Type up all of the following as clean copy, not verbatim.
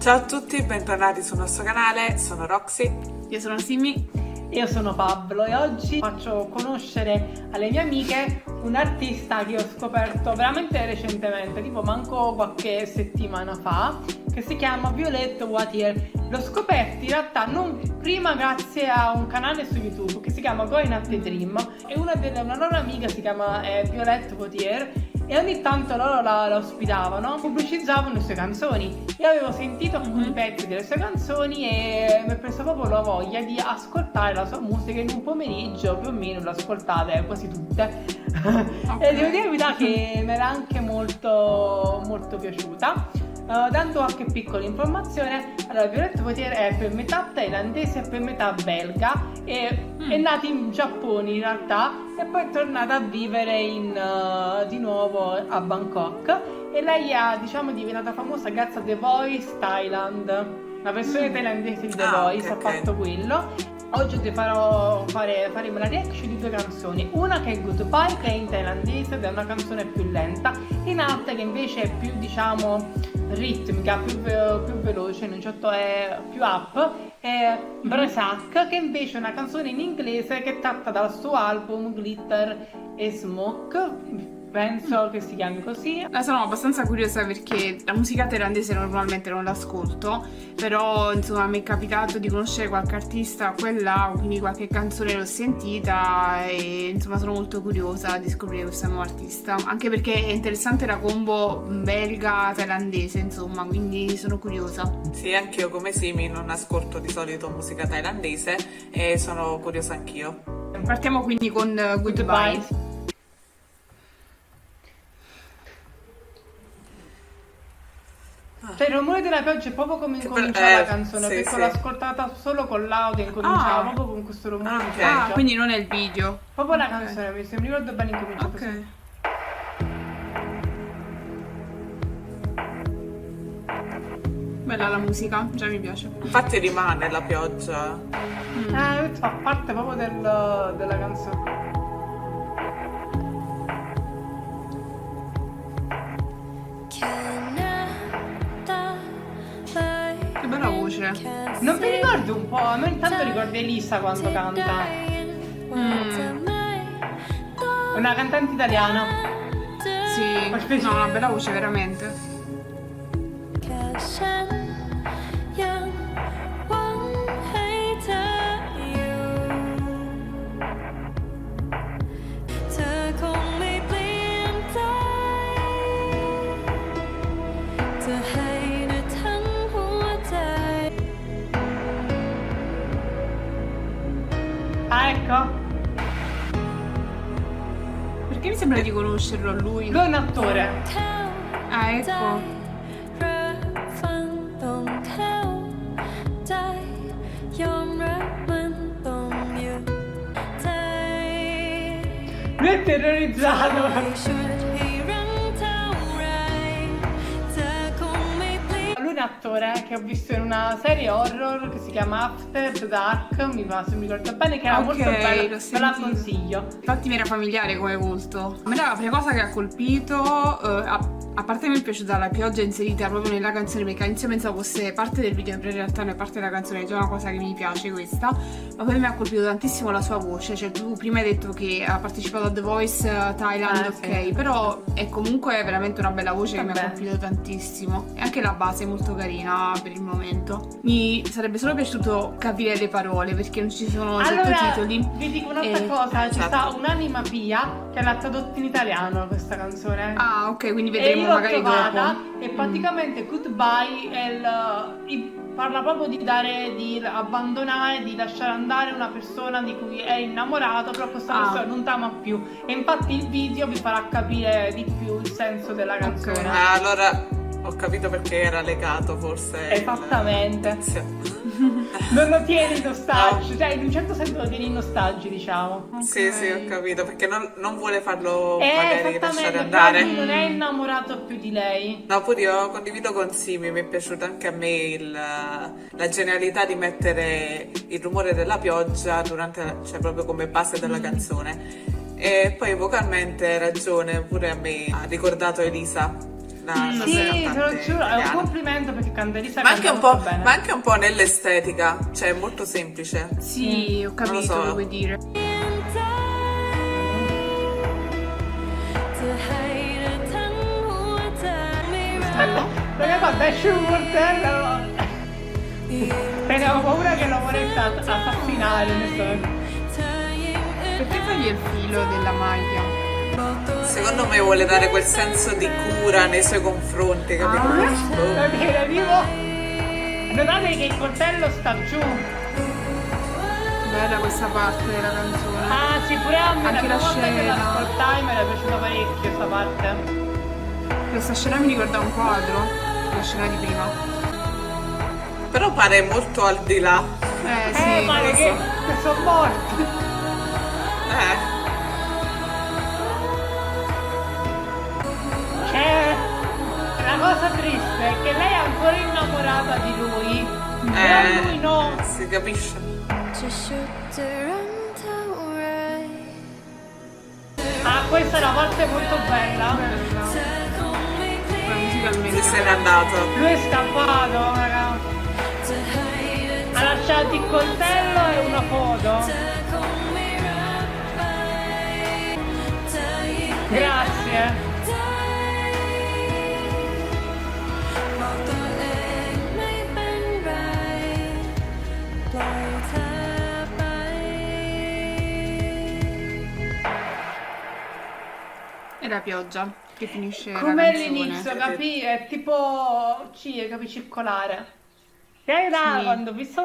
Ciao a tutti, bentornati sul nostro canale, sono Roxy. Io sono Simi. Io sono Pablo e oggi faccio conoscere alle mie amiche un artista che ho scoperto veramente recentemente, tipo manco qualche settimana fa, che si chiama Violette Wathier. L'ho scoperto in realtà non prima grazie a un canale su YouTube che si chiama Going At The Dream e una loro amica si chiama Violette Wathier e ogni tanto loro la ospitavano, pubblicizzavano le sue canzoni. Io avevo sentito alcuni pezzi delle sue canzoni e mi è presa proprio la voglia di ascoltare la sua musica in un pomeriggio, più o meno l'ho ascoltate quasi tutte. E devo dire la verità che mi era anche molto molto piaciuta. Dando qualche piccola informazione, allora Violette Wathier è per metà thailandese e per metà belga e è nata in Giappone in realtà e poi è tornata a vivere di nuovo a Bangkok e lei è diventata famosa grazie a The Voice Thailand, la versione thailandese di The Voice, ha fatto quello. Oggi ti faremo la reaction di due canzoni, una che è Goodbye che è in thailandese ed è una canzone più lenta, e un'altra che invece è più ritmica, più veloce, in un certo è più up, è Brasak che invece è una canzone in inglese che è tratta dal suo album Glitter e Smoke. Penso che si chiami così. Sono abbastanza curiosa perché la musica thailandese normalmente non l'ascolto, però insomma mi è capitato di conoscere qualche artista qua e là, quindi qualche canzone l'ho sentita e insomma sono molto curiosa di scoprire questa nuova artista, anche perché è interessante la combo belga-thailandese, insomma, quindi sono curiosa. Sì, anch'io come Simi non ascolto di solito musica thailandese e sono curiosa anch'io. Partiamo quindi con Goodbye. Cioè il rumore della pioggia è proprio come incomincia la canzone, perché l'ho ascoltata solo con l'audio, incominciava proprio con questo rumore di pioggia. Quindi non è il video. Proprio la canzone, se mi ricordo bene incomincia così. Bella la musica, già mi piace. Infatti rimane la pioggia. Fa parte proprio della canzone. Bella voce. Non mi ricordi un po'? A me intanto ricorda Elisa quando canta. È una cantante italiana. Sì, no, una bella voce veramente. Ah, ecco. Perché mi sembra di conoscerlo lui? Lui è un attore. Ah, ecco. Lui è terrorizzato. Lui è un attore che ho visto in una serie horror che si chiama After the Dark, se mi ricordo bene, che era molto bello, ve la consiglio. Infatti mi era familiare come volto. A me la prima cosa che ha colpito, a parte mi è piaciuta la pioggia inserita proprio nella canzone, perché all'inizio pensavo fosse parte del video, però in realtà non è parte della canzone, è già una cosa che mi piace questa. Ma poi mi ha colpito tantissimo la sua voce, cioè tu prima hai detto che ha partecipato a The Voice Thailand, sì. Però è comunque veramente una bella voce che mi ha colpito tantissimo. E anche la base è molto carina per il momento. Mi sarebbe solo piaciuto capire le parole perché non ci sono sottotitoli. Vi dico un'altra cosa, c'è sta un'anima Pia che l'ha tradotto in italiano questa canzone. Ah, ok, quindi vedremo magari dopo. E praticamente Goodbye è parla proprio di abbandonare, di lasciare andare una persona di cui è innamorato, però questa persona non t'ama più. E infatti il video vi farà capire di più il senso della canzone. Allora ho capito perché era legato forse. Esattamente. Non lo tieni in ostaggio, cioè in un certo senso lo tieni in ostaggio, diciamo. Sì, ho capito, perché non vuole farlo magari lasciare andare. andare. Lui non è innamorato più di lei. No, pure io condivido con Simi, mi è piaciuta anche a me la genialità di mettere il rumore della pioggia cioè proprio come base della canzone. E poi vocalmente ragione, pure a me ha ricordato Elisa. la Sì, te cantante lo giuro, è un italiana. complimento perché canta Elisa Ma anche, canta un po', molto bene. ma anche un po' nell'estetica, cioè è molto semplice. Sì, ho capito so. che vuoi dire. Perché fa Dash Urtel? Avevo paura che lo volesse assassinare, onestamente. Perché togli il filo della maglia? Secondo me vuole dare quel senso di cura nei suoi confronti, capito? Boh. Capire, tipo. Notate che il coltello sta giù. Bella questa parte della canzone. Ah, sì, pure a me Anche la volta che scena. l'ascoltai mi era piaciuta parecchio questa parte. Questa scena mi ricorda un quadro, la scena di prima. Però pare molto al di là. Sì, Male lo so. che sono morti. Cioè, la cosa triste è che lei è ancora innamorata di lui, però lui no. Si capisce. Ah, questa è una parte molto bella. Ma musicalmente. Se n'è andato. Lui è scappato, raga. Ha lasciato il coltello e una foto. Grazie. E la pioggia che finisce la Come canzone. all'inizio, capì? È tipo capi, circolare. In realtà, Sì. quando ho visto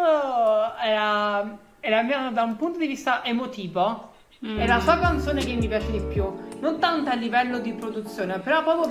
era mia, da un punto di vista emotivo, è la sua canzone che mi piace di più. Non tanto a livello di produzione, però proprio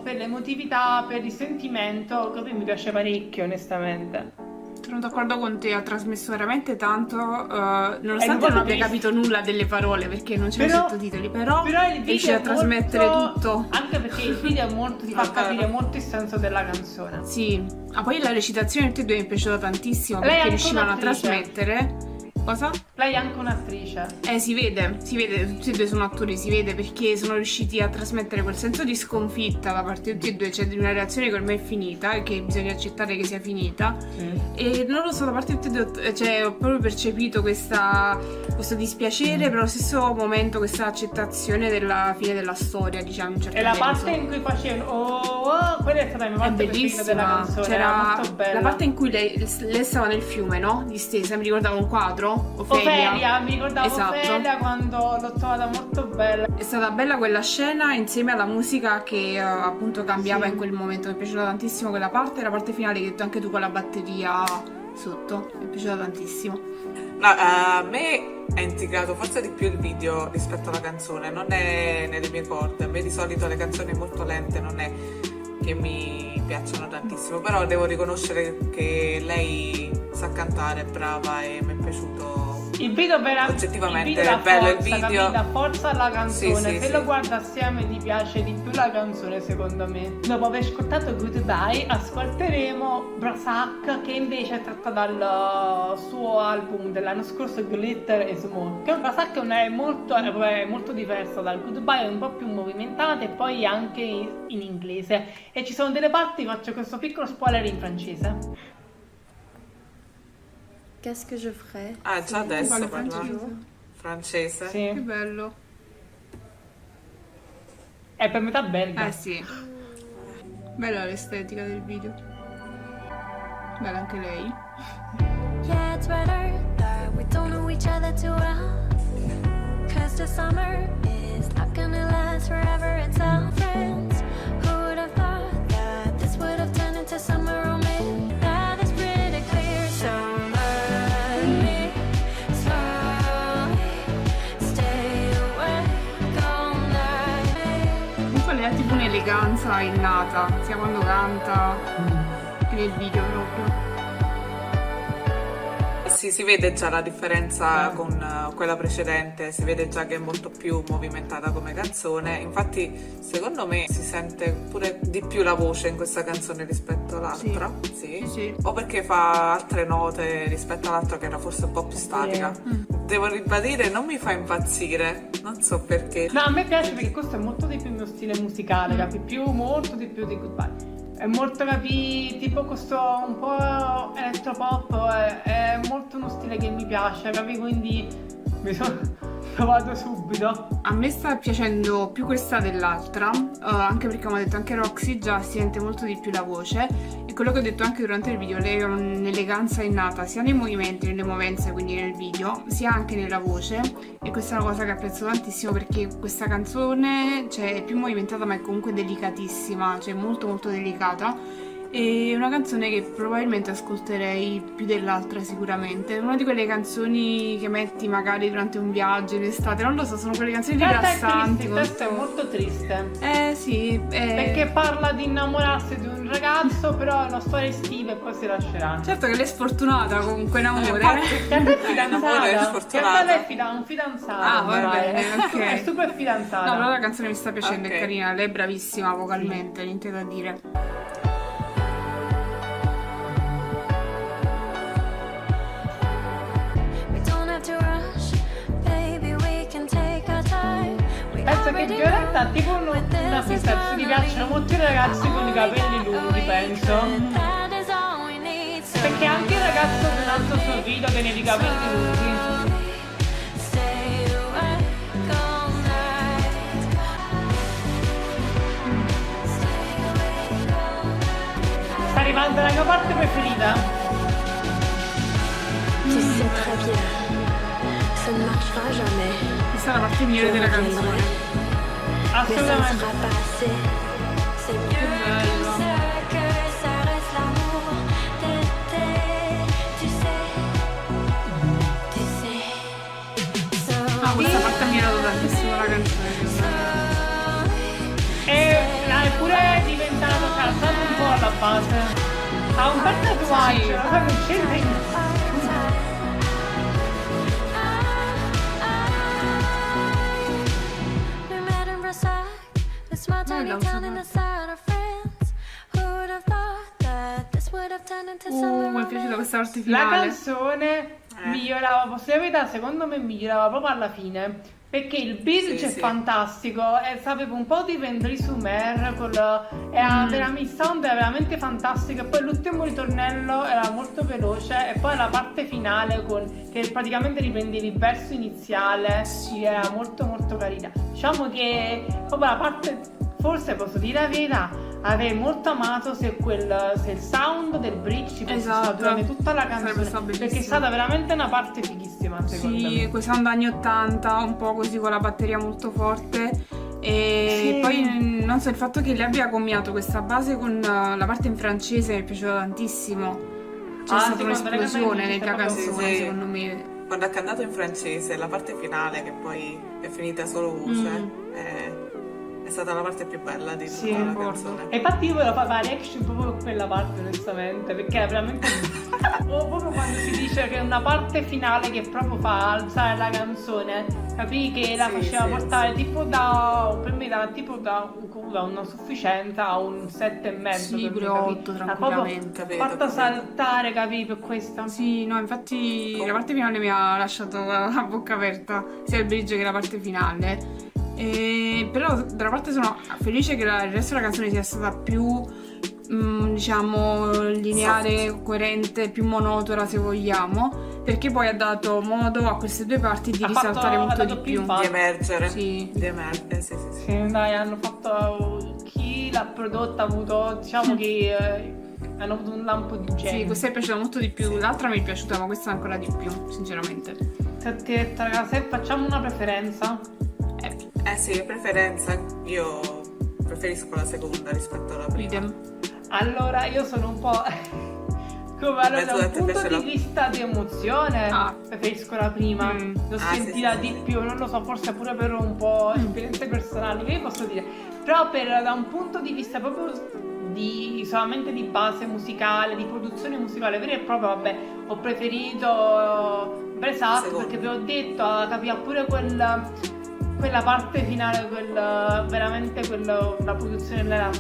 per l'emotività, per il sentimento, capì? Mi piace parecchio, onestamente. Sono d'accordo con te, ha trasmesso veramente tanto, nonostante un po' non abbia triste. capito nulla delle parole perché non c'erano Però- sottotitoli, però il video riesce è a trasmettere molto- tutto. Anche perché il video è molto, ti fa capire molto il senso della canzone. Sì, ma poi la recitazione di tutti e due mi è piaciuta tantissimo Lei è perché anche riuscivano a un'attrice. trasmettere. Cosa? Lei è anche un'attrice. Si vede, tutti e due sono attori, si vede perché sono riusciti a trasmettere quel senso di sconfitta da parte di tutti e due, cioè di una reazione che ormai è finita e che bisogna accettare che sia finita. E non lo so, da parte di tutti e due, cioè ho proprio percepito questo dispiacere, però allo stesso momento questa accettazione della fine della storia, diciamo, in un certo E la senso. parte in cui facevano quella è stata la mia È parte preferita della bellissima, canzone, c'era era molto bella. la parte in cui lei stava nel fiume, no? Distesa, mi ricordava un quadro, Ofelia. Mi ricordavo Esatto. Ofelia quando l'ho trovata molto bella. È stata bella quella scena insieme alla musica che appunto cambiava in quel momento, mi è piaciuta tantissimo quella parte e la parte finale che hai detto anche tu con la batteria sotto, mi è piaciuta tantissimo. No, a me è intrigato forse di più il video rispetto alla canzone, non è nelle mie corde. A me di solito le canzoni molto lente non è che mi piacciono tantissimo, però devo riconoscere che lei sa cantare, è brava e mi è piaciuto. Il video Oggettivamente il video è bello il forza, video. capì? Dà forza alla canzone. Sì, sì, Se sì. lo guardi assieme ti piace di più la canzone, secondo me. Dopo aver ascoltato Goodbye, ascolteremo Brasak, che invece è tratta dal suo album dell'anno scorso, Glitter e Smoke. Brasak è molto diversa dal Goodbye, è un po' più movimentata e poi anche in inglese. E ci sono delle parti, faccio questo piccolo spoiler in francese. Qu'est-ce que je ferais? Ah, già adesso Parli parla francese? francese. Che Sì. bello. È per metà belga. Sì. Bella l'estetica del video. Bella anche lei. Yeah, it's better that we don't know each other too well. Cause the summer is not gonna last forever. It's our friends. Who would have thought that this would have turned into summer romance? That is pretty clear. So let me slowly stay awake all night. Comunque lei ha tipo un'eleganza innata, sia quando canta che nel video proprio. Sì, sì, si vede già la differenza con quella precedente, si vede già che è molto più movimentata come canzone, infatti secondo me si sente pure di più la voce in questa canzone rispetto all'altra, Sì. o perché fa altre note rispetto all'altra che era forse un po' più statica. Devo ribadire, non mi fa impazzire, non so perché. No, a me piace perché questo è molto di più il mio stile musicale, capi? Molto di più di Goodbye. È molto, capi, tipo questo un po' elettropop, è molto uno stile che mi piace, capi? Quindi mi sono trovato subito. A me sta piacendo più questa dell'altra, anche perché come ha detto anche Roxy già si sente molto di più la voce, e quello che ho detto anche durante il video, lei ha un'eleganza innata sia nei movimenti, nelle movenze, quindi nel video, sia anche nella voce, e questa è una cosa che apprezzo tantissimo perché questa canzone, cioè, è più movimentata ma è comunque delicatissima, cioè molto molto delicata. È una canzone che probabilmente ascolterei più dell'altra sicuramente. È una di quelle canzoni che metti magari durante un viaggio in estate, non lo so, sono quelle canzoni rilassanti. Il testo è molto triste. Sì. Perché parla di innamorarsi di un ragazzo, però è una storia estiva e poi si lasceranno. Certo che lei è sfortunata comunque in amore. Che a te è L'amore è fidanzata. Che a sfortunata. te è un fidanzato. Ah, va bene, ok. È super No, fidanzata. però la canzone mi sta piacendo, Ok. è carina, lei è bravissima vocalmente, niente da dire. We don't have to rush, baby, we can take our time. We Penso che already Violetta ha know tipo una fissa, gli piacciono molto i ragazzi con i capelli lunghi, penso. that is all we need. So Perché anche il ragazzo dell'altro suo video teneva i capelli lunghi. stay awake all night. Stay awake all night. Sta arrivando la mia parte preferita. Tu sais très bien, ça ne marchera jamais. Questa è la parte migliore della canzone. Mais ça ne Assolutamente. sera pas assez. C'est mieux. Tout ça que ça reste l'amour d'été. Tu sais. So Questa parte mi ha dato tantissimo la canzone. È pure diventato calzato un po' alla base. Ha un bel tatuaggio, lo sai che c'entra in... we met in Versailles, the small tiny town in the south of France. Who would have thought that this would have turned into summer Mi è piaciuta questa parte La finale. canzone migliorava, posso dire la verità, secondo me migliorava proprio alla fine. Perché il bridge Sì, è sì. fantastico e sapeva un po' di Vendry Sumer, era veramente, il sound era veramente fantastico, e poi l'ultimo ritornello era molto veloce, e poi la parte finale che praticamente riprendeva il verso iniziale, era molto molto carina. Diciamo che proprio la parte, forse posso dire la verità, avrei molto amato se il sound del bridge ci fosse Esatto. stato durante tutta la Sarebbe canzone, stato perché è bellissimo. stata veramente una parte fighissima secondo Sì, me. quei sound anni 80, un po' così con la batteria molto forte. E Sì. poi non so, il fatto che lei abbia commiato questa base con la parte in francese mi è piaciuto tantissimo. C'è Ah, stata sì, quando lei un'esplosione canta in nella francese, canzone, sì. secondo me. Quando ha cantato in francese, la parte finale, che poi è finita solo voce, è stata la parte più bella di Sì, tutta la concordo. canzone. E infatti io volevo fare la reaction proprio per quella parte, onestamente, perché è veramente o proprio quando si dice che è una parte finale che proprio fa alzare la canzone, capì? Che la Sì, faceva sì, portare tipo per me tipo da una sufficienza a un 7,5. Sì, per me, pure capì? 8 L'ha tranquillamente. proprio Capito, fatta capito. saltare, capì? Per questa. Sì, no, infatti la parte finale mi ha lasciato a bocca aperta, sia il bridge che la parte finale. Però da una parte sono felice che il resto della canzone sia stata più, diciamo, lineare, coerente, più monotona se vogliamo, perché poi ha dato modo a queste due parti di Ha risaltare fatto- molto ha di dato più più. impatto. Di emergere. Sì. Di emergere, sì, sì, sì. Sì, dai, hanno fatto. Chi l'ha prodotta ha avuto, diciamo che hanno avuto un lampo di genio. Sì, questa mi è piaciuta molto di più, l'altra mi è piaciuta, ma questa ancora di più, sinceramente. Senti, raga, se facciamo una preferenza, Eh sì, preferenza. Io preferisco la seconda rispetto alla prima. Idem. allora io sono un po'. Come allora, Beh, da tu un hai te punto invece di la- vista di emozione, Ah. preferisco la prima. L'ho Ah, sì, sentita sì, di sì. più, non lo so, forse pure per un po' esperienze personali, che io posso dire. Però da un punto di vista proprio solamente di base musicale, di produzione musicale vera e propria, vabbè, ho preferito Bresac Secondo. perché vi ho detto, capiva pure quella parte finale, la produzione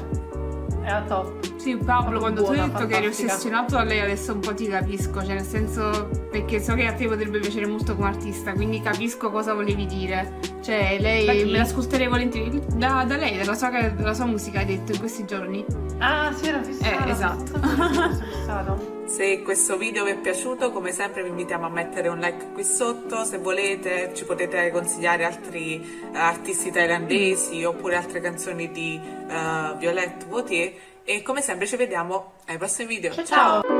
era top. Sì, Pablo, quando tu hai Buona, detto che eri fantastica. ossessionato da lei, adesso un po' ti capisco, cioè nel senso, perché so che a te potrebbe piacere molto come artista, quindi capisco cosa volevi dire. Cioè, Da lei chi? me l'ascolterei volentieri da lei, dalla sua musica, hai detto in questi giorni. Ah, sì, era fissata. Esatto. Fissata. Se questo video vi è piaciuto, come sempre vi invitiamo a mettere un like qui sotto. Se volete ci potete consigliare altri artisti thailandesi oppure altre canzoni di Violette Wautier, e come sempre ci vediamo ai prossimi video. Ciao.